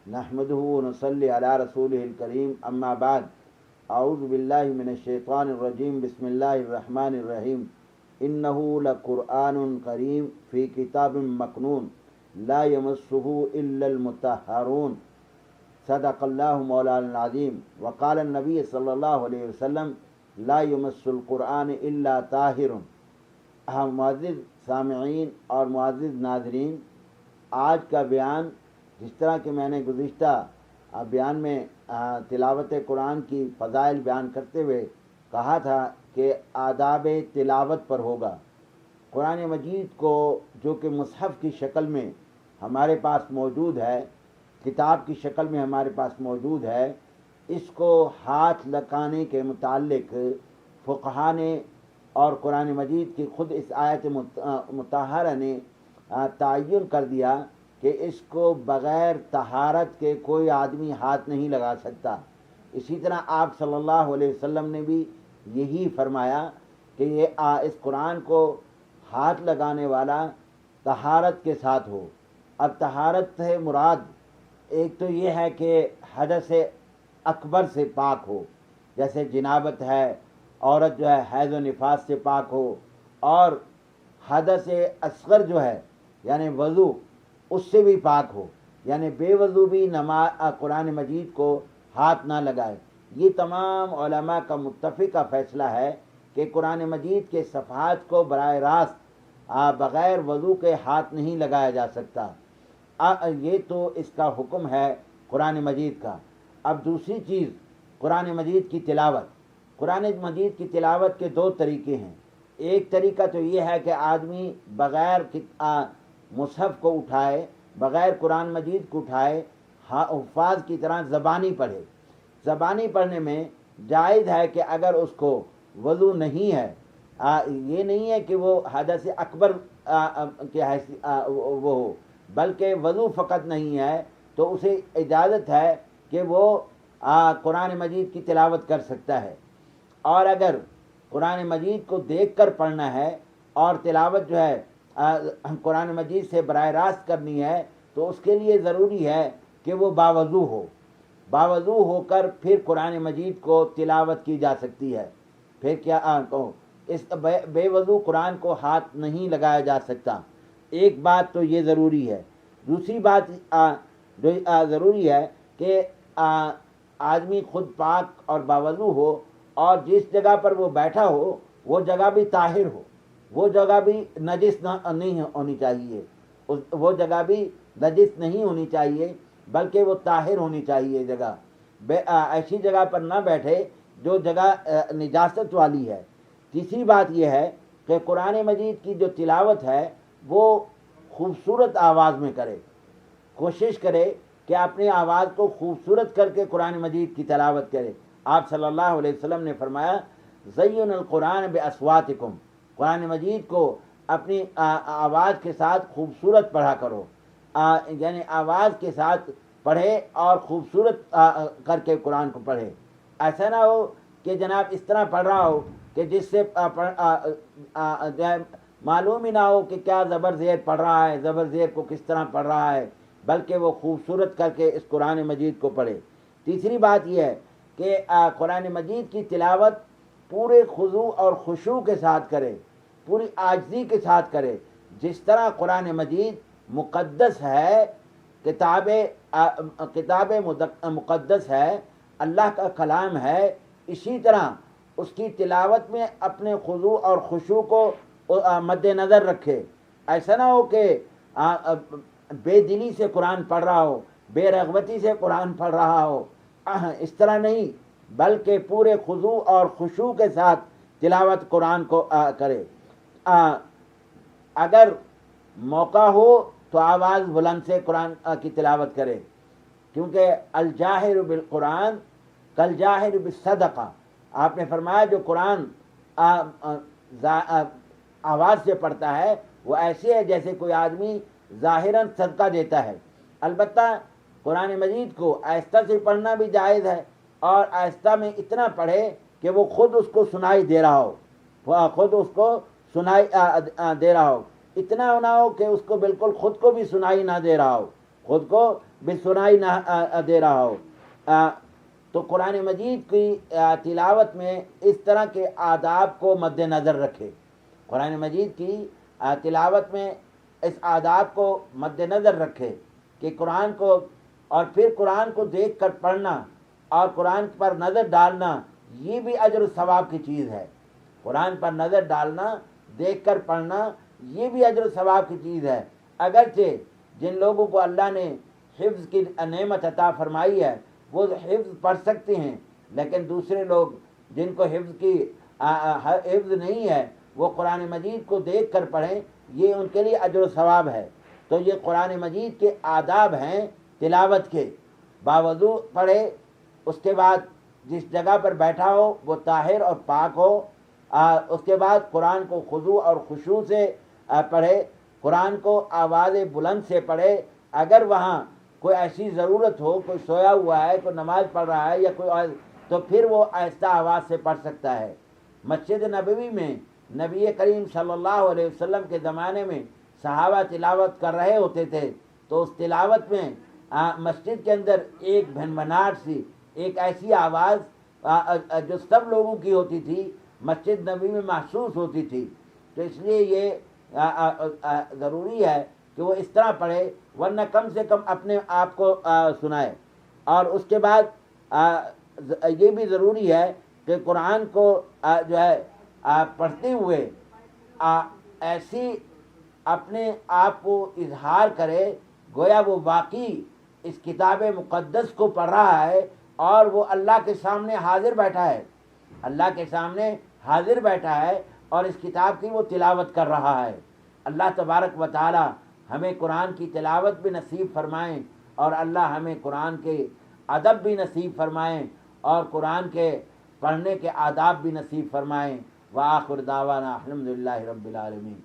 نحمده ونصلي على رسوله الكريم اما بعد اعوذ باللہ من الشیطان الرجیم بسم اللہ الرحمن الرحیم انه لقرآن کریم فی کتاب مکنون لا یمسه الا المطہرون صدق اللہ مولانا العظیم وقال النبی صلی اللہ علیہ وسلم لا یمس القرآن الا طاہر۔ معزز سامعین اور معزز ناظرین، آج کا بیان جس طرح کہ میں نے گزشتہ بیان میں تلاوت قرآن کی فضائل بیان کرتے ہوئے کہا تھا کہ آداب تلاوت پر ہوگا۔ قرآن مجید کو جو کہ مصحف کی شکل میں ہمارے پاس موجود ہے، کتاب کی شکل میں ہمارے پاس موجود ہے، اس کو ہاتھ لگانے کے متعلق فقہا نے اور قرآن مجید کی خود اس آیت مطہرہ نے تعین کر دیا کہ اس کو بغیر طہارت کے کوئی آدمی ہاتھ نہیں لگا سکتا۔ اسی طرح آپ صلی اللہ علیہ وسلم نے بھی یہی فرمایا کہ یہ اس قرآن کو ہاتھ لگانے والا طہارت کے ساتھ ہو۔ اب طہارت سے مراد ایک تو یہ ہے کہ حدث اکبر سے پاک ہو، جیسے جنابت ہے، عورت جو ہے حیض و نفاس سے پاک ہو، اور حدث اصغر جو ہے یعنی وضو اس سے بھی پاک ہو، یعنی بے وضو بھی قرآن مجید کو ہاتھ نہ لگائے۔ یہ تمام علماء کا متفقہ فیصلہ ہے کہ قرآن مجید کے صفحات کو براہ راست بغیر وضو کے ہاتھ نہیں لگایا جا سکتا۔ یہ تو اس کا حکم ہے قرآن مجید کا۔ اب دوسری چیز قرآن مجید کی تلاوت۔ قرآن مجید کی تلاوت کے دو طریقے ہیں۔ ایک طریقہ تو یہ ہے کہ آدمی بغیر مصحف کو اٹھائے، بغیر قرآن مجید کو اٹھائے، حفاظ کی طرح زبانی پڑھے۔ زبانی پڑھنے میں جائز ہے کہ اگر اس کو وضو نہیں ہے، یہ نہیں ہے کہ وہ حدث اکبر کے وہ ہو، بلکہ وضو فقط نہیں ہے تو اسے اجازت ہے کہ وہ قرآن مجید کی تلاوت کر سکتا ہے۔ اور اگر قرآن مجید کو دیکھ کر پڑھنا ہے اور تلاوت جو ہے قرآن مجید سے براہ راست کرنی ہے تو اس کے لیے ضروری ہے کہ وہ باوضو ہو۔ باوضو ہو کر پھر قرآن مجید کو تلاوت کی جا سکتی ہے۔ پھر کیا اس بے وضو قرآن کو ہاتھ نہیں لگایا جا سکتا۔ ایک بات تو یہ ضروری ہے۔ دوسری بات جو ضروری ہے کہ آدمی خود پاک اور باوضو ہو، اور جس جگہ پر وہ بیٹھا ہو وہ جگہ بھی طاہر ہو، وہ جگہ بھی نجس نہیں ہونی چاہیے، وہ جگہ بھی نجس نہیں ہونی چاہیے بلکہ وہ طاہر ہونی چاہیے جگہ۔ ایسی جگہ پر نہ بیٹھے جو جگہ نجاست والی ہے۔ تیسری بات یہ ہے کہ قرآن مجید کی جو تلاوت ہے وہ خوبصورت آواز میں کرے، کوشش کرے کہ اپنی آواز کو خوبصورت کر کے قرآن مجید کی تلاوت کرے۔ آپ صلی اللہ علیہ وسلم نے فرمایا زین القرآن باصواتکم، قرآن مجید کو اپنی آواز کے ساتھ خوبصورت پڑھا کرو، یعنی آواز کے ساتھ پڑھے اور خوبصورت کر کے قرآن کو پڑھے۔ ایسا نہ ہو کہ جناب اس طرح پڑھ رہا ہو کہ جس سے معلوم ہی نہ ہو کہ کیا زبر زیر پڑھ رہا ہے، زبر زیر کو کس طرح پڑھ رہا ہے، بلکہ وہ خوبصورت کر کے اس قرآن مجید کو پڑھے۔ تیسری بات یہ ہے کہ قرآن مجید کی تلاوت پورے خضوع اور خشوع کے ساتھ کرے، پوری عاجزی کے ساتھ کرے۔ جس طرح قرآن مجید مقدس ہے، کتاب مقدس ہے، اللہ کا کلام ہے، اسی طرح اس کی تلاوت میں اپنے خضوع اور خشوع کو مد نظر رکھے۔ ایسا نہ ہو کہ بے دلی سے قرآن پڑھ رہا ہو، بے رغبتی سے قرآن پڑھ رہا ہو، اس طرح نہیں، بلکہ پورے خضوع اور خشوع کے ساتھ تلاوت قرآن کو کرے۔ اگر موقع ہو تو آواز بلند سے قرآن کی تلاوت کرے، کیونکہ الجاہر بالقرآن کالجاہر بالصدقہ، آپ نے فرمایا جو قرآن آواز سے پڑھتا ہے وہ ایسے ہے جیسے کوئی آدمی ظاہراً صدقہ دیتا ہے۔ البتہ قرآن مجید کو آہستہ سے پڑھنا بھی جائز ہے، اور آہستہ میں اتنا پڑھے کہ وہ خود اس کو سنائی دے رہا ہو، خود اس کو سنائی دے رہا ہو، اتنا نہ ہو کہ اس کو بالکل خود کو بھی سنائی نہ دے رہا ہو، خود کو بھی سنائی نہ دے رہا ہو۔ تو قرآن مجید کی تلاوت میں اس طرح کے آداب کو مد نظر رکھے، قرآن مجید کی تلاوت میں اس آداب کو مد نظر رکھے کہ قرآن کو، اور پھر قرآن کو دیکھ کر پڑھنا اور قرآن پر نظر ڈالنا یہ بھی اجر و ثواب کی چیز ہے۔ قرآن پر نظر ڈالنا، دیکھ کر پڑھنا یہ بھی اجر و ثواب کی چیز ہے۔ اگرچہ جن لوگوں کو اللہ نے حفظ کی نعمت عطا فرمائی ہے وہ حفظ پڑھ سکتے ہیں، لیکن دوسرے لوگ جن کو حفظ نہیں ہے وہ قرآن مجید کو دیکھ کر پڑھیں، یہ ان کے لیے اجر و ثواب ہے۔ تو یہ قرآن مجید کے آداب ہیں تلاوت کے۔ باوضو پڑھے، اس کے بعد جس جگہ پر بیٹھا ہو وہ طاہر اور پاک ہو، اس کے بعد قرآن کو خضوع اور خشوع سے پڑھے، قرآن کو آواز بلند سے پڑھے۔ اگر وہاں کوئی ایسی ضرورت ہو، کوئی سویا ہوا ہے، کوئی نماز پڑھ رہا ہے یا کوئی تو پھر وہ آہستہ آواز سے پڑھ سکتا ہے۔ مسجد نبوی میں نبی کریم صلی اللہ علیہ وسلم کے زمانے میں صحابہ تلاوت کر رہے ہوتے تھے تو اس تلاوت میں مسجد کے اندر ایک بھنبھناہٹ سی، ایک ایسی آواز جو سب لوگوں کی ہوتی تھی مسجد نبوی میں محسوس ہوتی تھی۔ تو اس لیے یہ ضروری ہے کہ وہ اس طرح پڑھے، ورنہ کم سے کم اپنے آپ کو سنائے۔ اور اس کے بعد یہ بھی ضروری ہے کہ قرآن کو جو ہے پڑھتے ہوئے ایسی اپنے آپ کو اظہار کرے گویا وہ واقعی اس کتاب مقدس کو پڑھ رہا ہے اور وہ اللہ کے سامنے حاضر بیٹھا ہے، اللہ کے سامنے حاضر بیٹھا ہے اور اس کتاب کی وہ تلاوت کر رہا ہے۔ اللہ تبارک و تعالی ہمیں قرآن کی تلاوت بھی نصیب فرمائیں اور اللہ ہمیں قرآن کے ادب بھی نصیب فرمائیں اور قرآن کے پڑھنے کے آداب بھی نصیب فرمائیں۔ وآخر دعوانا الحمدللہ رب العالمین۔